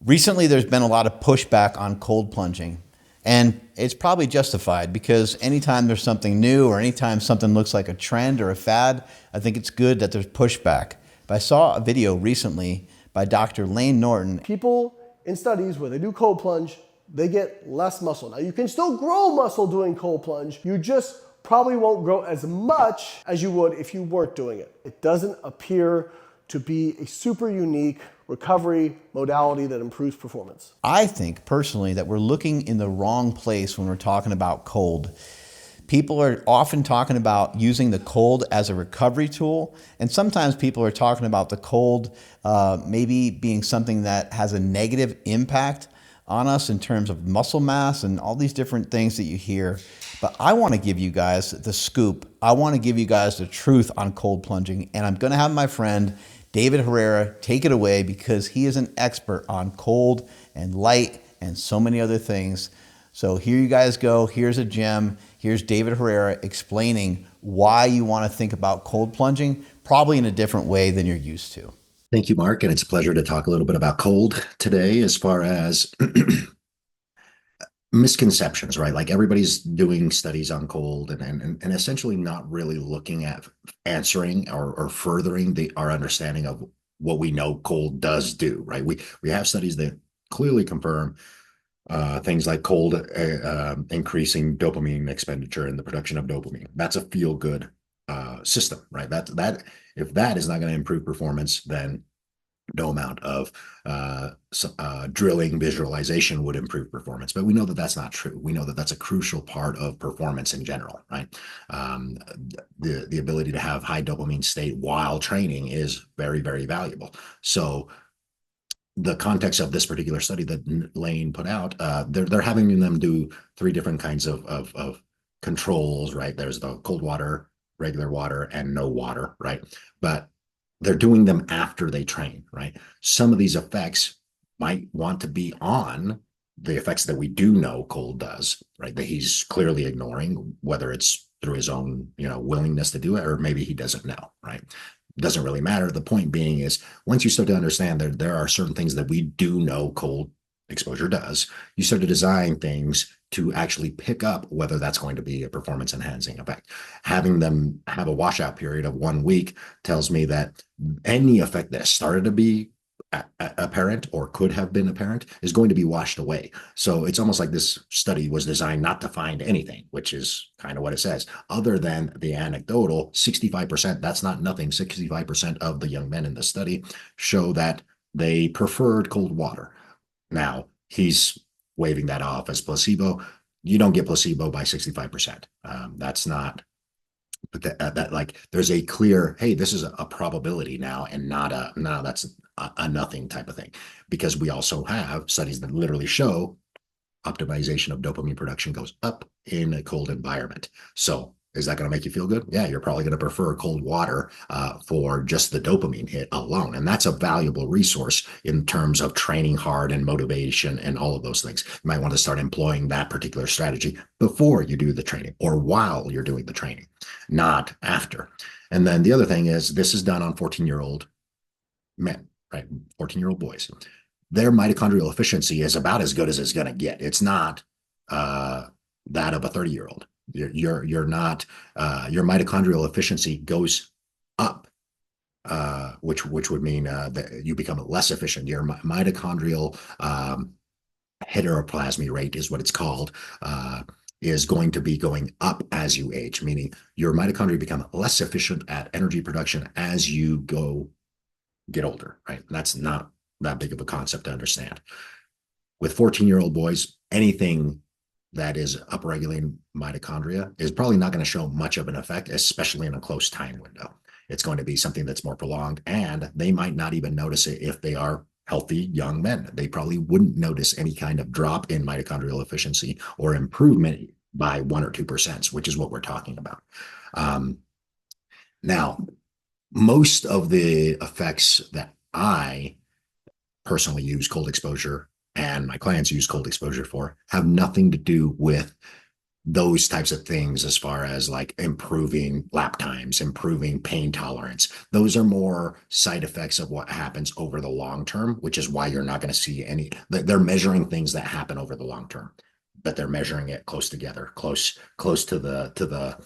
Recently, there's been a lot of pushback on cold plunging, and it's probably justified because anytime there's something new or anytime something looks like a trend or a fad, I think it's good that there's pushback. But I saw a video recently by Dr. Layne Norton. People in studies where they do cold plunge, they get less muscle. Now you can still grow muscle doing cold plunge, you just probably won't grow as much as you would if you weren't doing it. It doesn't appear to be a super unique recovery modality that improves performance. I think personally that we're looking in the wrong place when we're talking about cold. People are often talking about using the cold as a recovery tool, and sometimes people are talking about the cold maybe being something that has a negative impact on us in terms of muscle mass and all these different things that you hear. But I want to give you guys the scoop. I want to give you guys the truth on cold plunging, and I'm going to have my friend David Herrera take it away because he is an expert on cold and light and so many other things. So here you guys go. Here's a gem. Here's David Herrera explaining why you want to think about cold plunging, probably in a different way than you're used to. Thank you, Mark. And it's a pleasure to talk a little bit about cold today as far as misconceptions, right? Like everybody's doing studies on cold and essentially not really looking at answering or furthering our understanding of what we know cold does do, right? We have studies that clearly confirm things like cold increasing dopamine expenditure and the production of dopamine. That's a feel-good system, right? That if that is not going to improve performance, then no amount of drilling visualization would improve performance. But we know that that's not true. We know that that's a crucial part of performance in general, right? The ability to have high dopamine state while training is very, very valuable. So the context of this particular study that Layne put out, they're having them do 3 different kinds of controls, right? There's the cold water, regular water, and no water, right? But they're doing them after they train, right? Some of these effects might want to be on the effects that we do know cold does, right? That he's clearly ignoring, whether it's through his own, willingness to do it, or maybe he doesn't know, right? Doesn't really matter. The point being is once you start to understand that there are certain things that we do know cold exposure does, you start to design things to actually pick up whether that's going to be a performance enhancing effect. Having them have a washout period of 1 week tells me that any effect that started to be apparent or could have been apparent is going to be washed away. So it's almost like this study was designed not to find anything, which is kind of what it says, other than the anecdotal 65%. That's not nothing. 65% of the young men in the study show that they preferred cold water. Now, he's waving that off as placebo. You don't get placebo by 65%. That's not, but that like there's a clear, hey, this is a probability now, and not a no, that's a nothing type of thing, because we also have studies that literally show optimization of dopamine production goes up in a cold environment. So is that going to make you feel good? Yeah, you're probably going to prefer cold water for just the dopamine hit alone. And that's a valuable resource in terms of training hard and motivation and all of those things. You might want to start employing that particular strategy before you do the training or while you're doing the training, not after. And then the other thing is this is done on 14-year-old men, right? 14-year-old boys. Their mitochondrial efficiency is about as good as it's going to get. It's not that of a 30-year-old. You're not your mitochondrial efficiency goes up, which would mean that you become less efficient. Your mitochondrial heteroplasmy rate is what it's called, is going to be going up as you age, meaning your mitochondria become less efficient at energy production as you get older, right? That's not that big of a concept to understand. With 14-year-old boys, anything that is upregulating mitochondria is probably not going to show much of an effect, especially in a close time window. It's going to be something that's more prolonged, and they might not even notice it if they are healthy young men. They probably wouldn't notice any kind of drop in mitochondrial efficiency or improvement by 1 or 2%, which is what we're talking about. Now, most of the effects that I personally use cold exposure and my clients use cold exposure for have nothing to do with those types of things as far as like improving lap times, improving pain tolerance. Those are more side effects of what happens over the long term, which is why you're not going to see any, they're measuring things that happen over the long term, but they're measuring it close together, close to the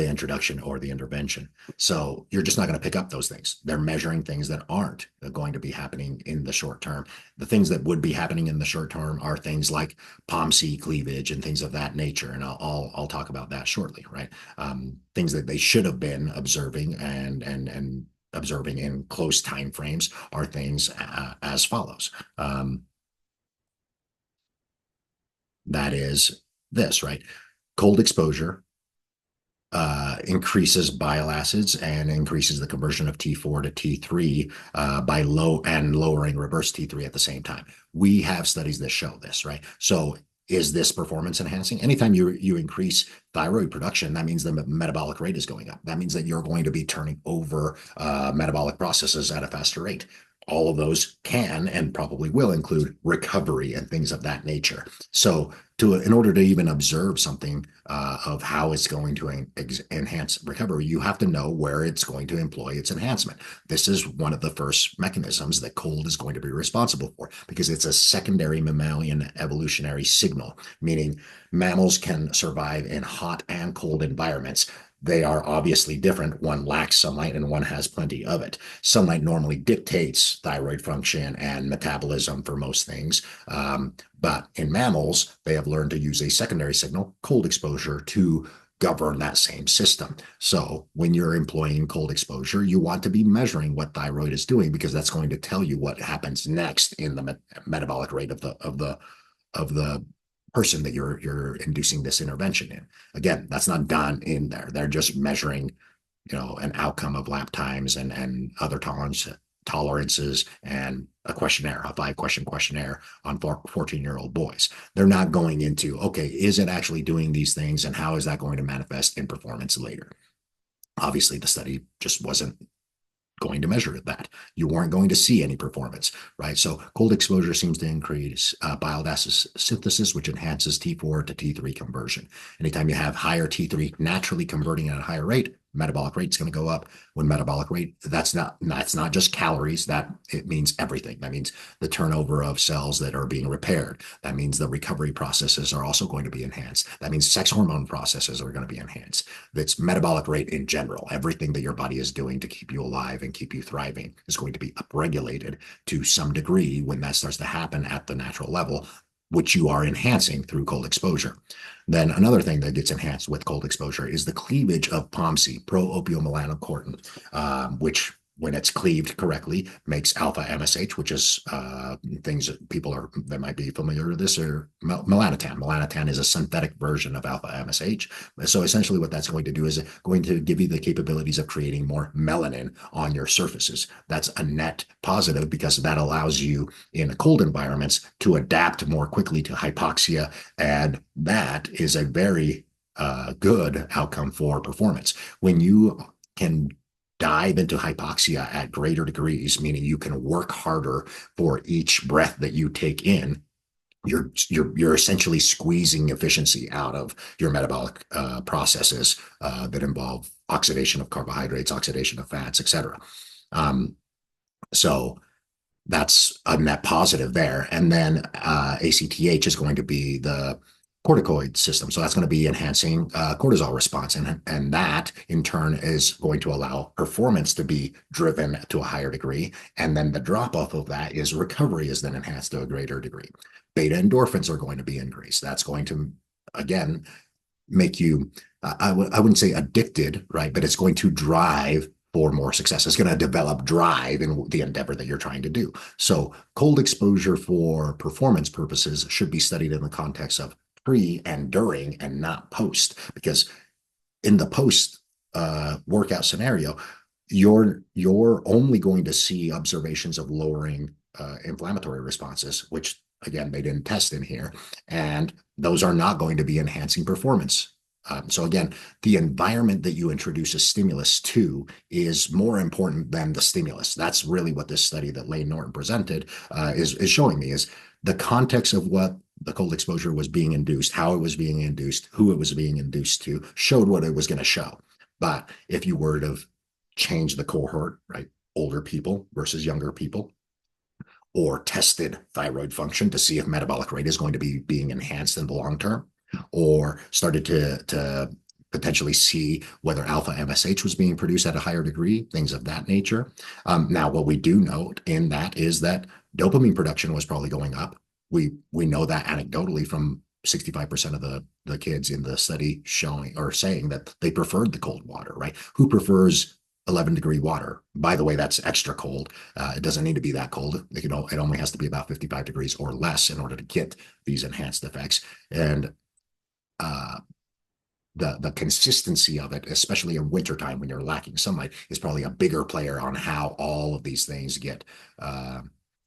introduction or the intervention. So you're just not going to pick up those things. They're measuring things that aren't going to be happening in the short term. The things that would be happening in the short term are things like POMC cleavage and things of that nature. And I'll talk about that shortly, right? Things that they should have been observing and observing in close time frames are things as follows. That is this, right? Cold exposure increases bile acids and increases the conversion of T4 to T3 by lowering reverse T3 at the same time. We have studies that show this, right? So is this performance enhancing? Anytime you increase thyroid production, that means the metabolic rate is going up. That means that you're going to be turning over metabolic processes at a faster rate. All of those can and probably will include recovery and things of that nature. So in order to even observe something of how it's going to enhance recovery, you have to know where it's going to employ its enhancement. This is one of the first mechanisms that cold is going to be responsible for, because it's a secondary mammalian evolutionary signal, meaning mammals can survive in hot and cold environments. They are obviously different. One lacks sunlight and one has plenty of it. Sunlight normally dictates thyroid function and metabolism for most things. But in mammals, they have learned to use a secondary signal, cold exposure, to govern that same system. So when you're employing cold exposure, you want to be measuring what thyroid is doing, because that's going to tell you what happens next in the metabolic rate of the person that you're inducing this intervention in. Again, that's not done in there. They're just measuring, an outcome of lap times and other tolerances and a questionnaire, a 5-question questionnaire on 14-year-old boys. They're not going into, okay, is it actually doing these things and how is that going to manifest in performance later? Obviously, the study just wasn't going to measure that. You weren't going to see any performance, right? So cold exposure seems to increase bile acid synthesis, which enhances T4 to T3 conversion. Anytime you have higher T3 naturally converting at a higher rate, metabolic rate is going to go up. When metabolic rate, that's not just calories, that it means everything. That means the turnover of cells that are being repaired. That means the recovery processes are also going to be enhanced. That means sex hormone processes are going to be enhanced. That's metabolic rate in general. Everything that your body is doing to keep you alive and keep you thriving is going to be upregulated to some degree when that starts to happen at the natural level, which you are enhancing through cold exposure. Then another thing that gets enhanced with cold exposure is the cleavage of POMC, pro-opiomelanocortin, which, when it's cleaved correctly, makes alpha MSH, which is things that people that might be familiar with this, or melanotan. Melanotan is a synthetic version of alpha MSH. So essentially what that's going to do is going to give you the capabilities of creating more melanin on your surfaces. That's a net positive, because that allows you in cold environments to adapt more quickly to hypoxia. And that is a very good outcome for performance. When you can dive into hypoxia at greater degrees, meaning you can work harder for each breath that you take in, you're essentially squeezing efficiency out of your metabolic processes that involve oxidation of carbohydrates, oxidation of fats, etc. So that's a net positive there. And then ACTH is going to be the corticoid system. So that's going to be enhancing cortisol response. And that in turn is going to allow performance to be driven to a higher degree. And then the drop off of that is recovery is then enhanced to a greater degree. Beta endorphins are going to be increased. That's going to, again, make you, I wouldn't say addicted, right? But it's going to drive for more success. It's going to develop drive in the endeavor that you're trying to do. So cold exposure for performance purposes should be studied in the context of pre and during and not post, because in the post workout scenario, you're only going to see observations of lowering inflammatory responses, which again, they didn't test in here. And those are not going to be enhancing performance. So again, the environment that you introduce a stimulus to is more important than the stimulus. That's really what this study that Layne Norton presented is showing me, is the context of what the cold exposure was being induced, how it was being induced, who it was being induced to, showed what it was going to show. But if you were to change the cohort, right, older people versus younger people, or tested thyroid function to see if metabolic rate is going to be being enhanced in the long term, or started to potentially see whether alpha MSH was being produced at a higher degree, things of that nature. Now, what we do note in that is that dopamine production was probably going up. We know that anecdotally from 65% of the kids in the study showing or saying that they preferred the cold water, right? Who prefers 11-degree water? By the way, that's extra cold. It doesn't need to be that cold. It only has to be about 55 degrees or less in order to get these enhanced effects. And the consistency of it, especially in wintertime when you're lacking sunlight, is probably a bigger player on how all of these things get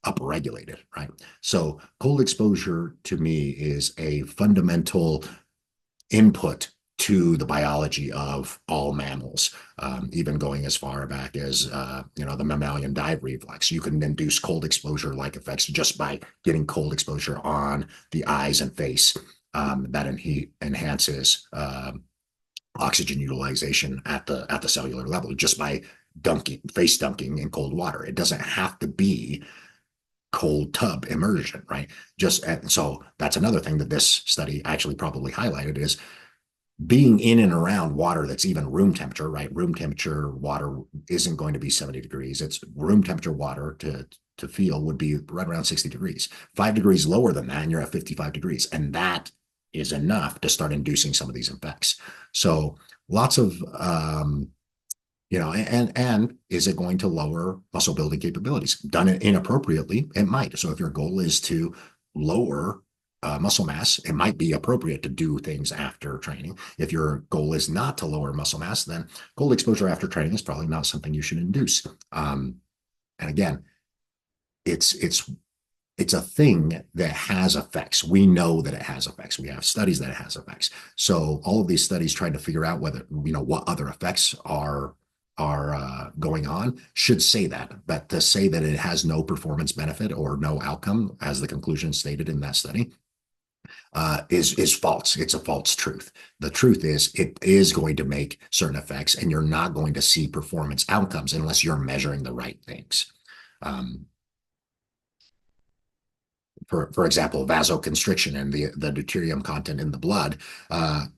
upregulated, right? So cold exposure to me is a fundamental input to the biology of all mammals, even going as far back as the mammalian dive reflex. You can induce cold exposure-like effects just by getting cold exposure on the eyes and face. That enhances oxygen utilization at the cellular level just by face dunking in cold water. It doesn't have to be cold tub immersion, right? So that's another thing that this study actually probably highlighted is being in and around water that's even room temperature, right? Room temperature water isn't going to be 70 degrees. It's room temperature water to feel would be right around 60 degrees. 5 degrees lower than that, and you're at 55 degrees. And that is enough to start inducing some of these effects. So lots of, and is it going to lower muscle building capabilities? Done it inappropriately, it might. So if your goal is to lower muscle mass, it might be appropriate to do things after training. If your goal is not to lower muscle mass, then cold exposure after training is probably not something you should induce. And again, it's a thing that has effects. We know that it has effects. We have studies that it has effects. So all of these studies trying to figure out whether, what other effects are going on should say that. But to say that it has no performance benefit or no outcome, as the conclusion stated in that study, is false. It's a false truth. The truth is it is going to make certain effects, and you're not going to see performance outcomes unless you're measuring the right things. For example, vasoconstriction and the deuterium content in the blood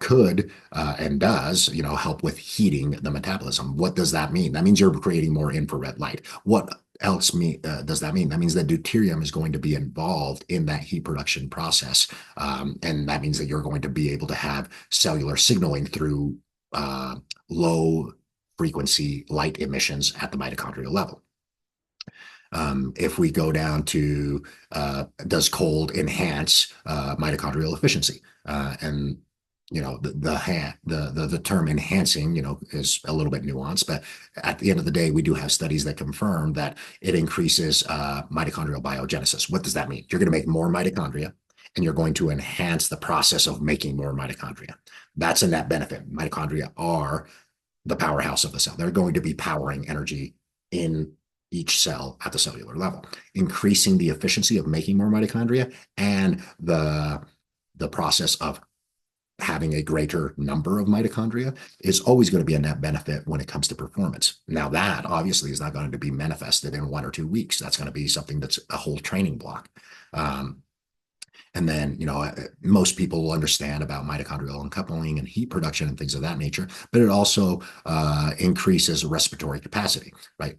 could and does, help with heating the metabolism. What does that mean? That means you're creating more infrared light. What else does that mean? That means that deuterium is going to be involved in that heat production process. And that means that you're going to be able to have cellular signaling through low frequency light emissions at the mitochondrial level. If we go down to does cold enhance mitochondrial efficiency? And the term enhancing, is a little bit nuanced, but at the end of the day, we do have studies that confirm that it increases mitochondrial biogenesis. What does that mean? You're going to make more mitochondria, and you're going to enhance the process of making more mitochondria. That's a net benefit. Mitochondria are the powerhouse of the cell. They're going to be powering energy in each cell at the cellular level, increasing the efficiency of making more mitochondria and the process of having a greater number of mitochondria is always going to be a net benefit when it comes to performance. Now, that obviously is not going to be manifested in 1 or 2 weeks. That's going to be something that's a whole training block. And then, most people will understand about mitochondrial uncoupling and heat production and things of that nature, but it also increases respiratory capacity, right?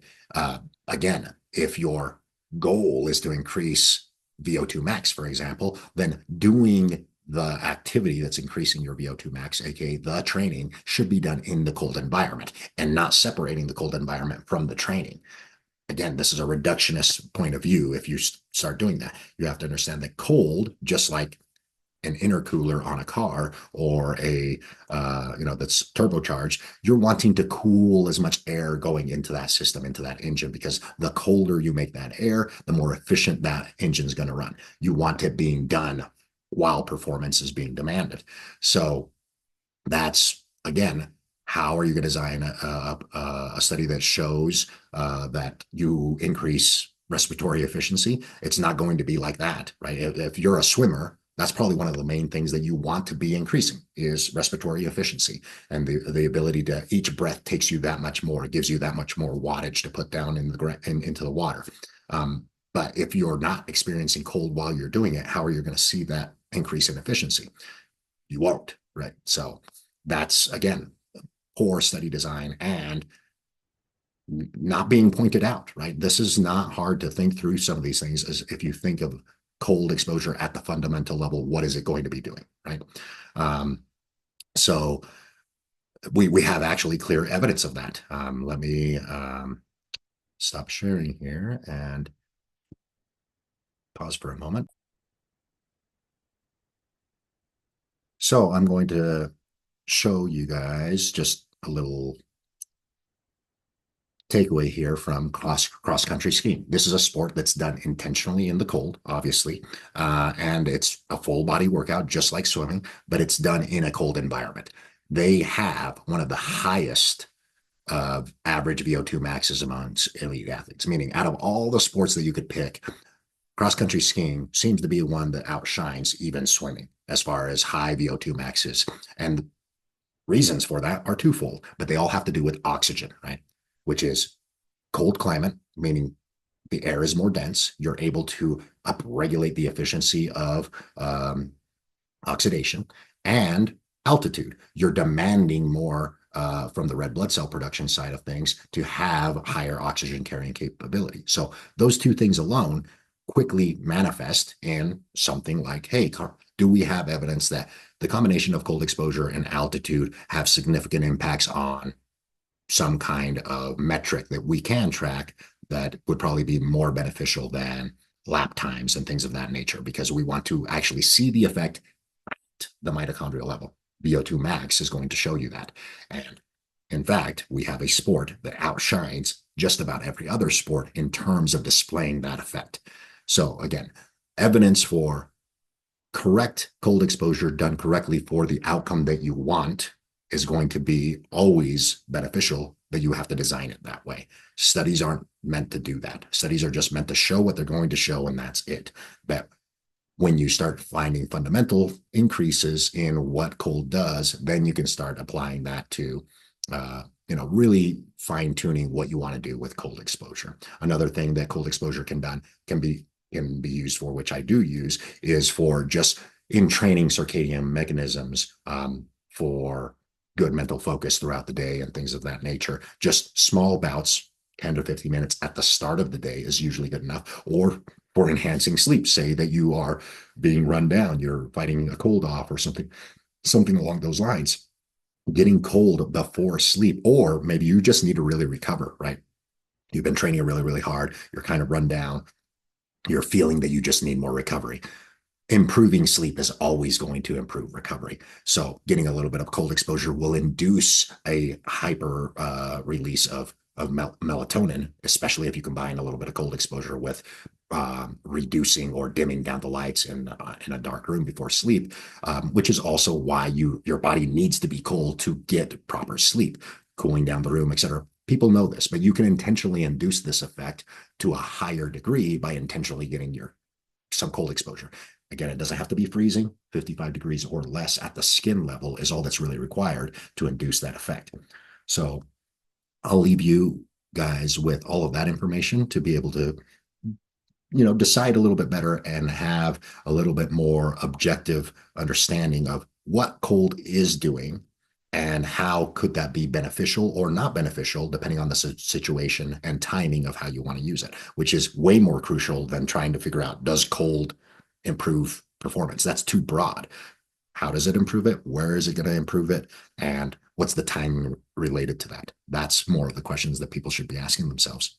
Again, if your goal is to increase VO2 max, for example, then doing the activity that's increasing your VO2 max, aka the training, should be done in the cold environment and not separating the cold environment from the training. Again, this is a reductionist point of view. If you start doing that, you have to understand that cold, just like an intercooler on a car or that's turbocharged, you're wanting to cool as much air going into that system, into that engine, because the colder you make that air, the more efficient that engine is going to run. You want it being done while performance is being demanded. So that's, again, how are you going to design a study that shows that you increase respiratory efficiency? It's not going to be like that, right? If you're a swimmer, That's probably one of the main things that you want to be increasing is respiratory efficiency, and the ability to, each breath takes you that much more, it gives you that much more wattage to put down in into the water. But if you're not experiencing cold while you're doing it, how are you going to see that increase in efficiency? You won't, right? So that's, again, poor study design and not being pointed out, right? This is not hard to think through some of these things. As if you think of cold exposure at the fundamental level, what is it going to be doing, right? So we have actually clear evidence of that. Let me stop sharing here and pause for a moment. So I'm going to show you guys just a little takeaway here from cross country skiing. This is a sport that's done intentionally in the cold, obviously, and it's a full body workout, just like swimming, but it's done in a cold environment. They have one of the highest average VO2 maxes amongst elite athletes, meaning out of all the sports that you could pick, cross country skiing seems to be one that outshines even swimming as far as high VO2 maxes. And reasons for that are twofold, but they all have to do with oxygen, right? Which is cold climate, meaning the air is more dense. You're able to upregulate the efficiency of oxidation, and altitude. You're demanding more from the red blood cell production side of things to have higher oxygen carrying capability. So those two things alone quickly manifest in something like, hey, do we have evidence that the combination of cold exposure and altitude have significant impacts on some kind of metric that we can track that would probably be more beneficial than lap times and things of that nature, because we want to actually see the effect at the mitochondrial level. VO2 max is going to show you that. And in fact, we have a sport that outshines just about every other sport in terms of displaying that effect. So again, evidence for correct cold exposure done correctly for the outcome that you want is going to be always beneficial, but you have to design it that way. Studies aren't meant to do that. Studies are just meant to show what they're going to show, and that's it. But when you start finding fundamental increases in what cold does, then you can start applying that to, really fine tuning what you want to do with cold exposure. Another thing that cold exposure can be used for, which I do use, is for just in training circadian mechanisms for good mental focus throughout the day and things of that nature. Just small bouts, 10 to 15 minutes at the start of the day is usually good enough. Or for enhancing sleep, say that you are being run down, you're fighting a cold off or something along those lines. Getting cold before sleep, or maybe you just need to really recover, right? You've been training really, really hard. You're kind of run down. You're feeling that you just need more recovery. Improving sleep is always going to improve recovery. So getting a little bit of cold exposure will induce a hyper release of melatonin, especially if you combine a little bit of cold exposure with reducing or dimming down the lights in a dark room before sleep, which is also why your body needs to be cold to get proper sleep, cooling down the room, etc. People know this, but you can intentionally induce this effect to a higher degree by intentionally getting some cold exposure. Again, it doesn't have to be freezing. 55 degrees or less at the skin level is all that's really required to induce that effect. So I'll leave you guys with all of that information to be able to, decide a little bit better and have a little bit more objective understanding of what cold is doing and how could that be beneficial or not beneficial, depending on the situation and timing of how you want to use it, which is way more crucial than trying to figure out, does cold improve performance? That's too broad. How does it improve it? Where is it going to improve it? And what's the timing related to that? That's more of the questions that people should be asking themselves.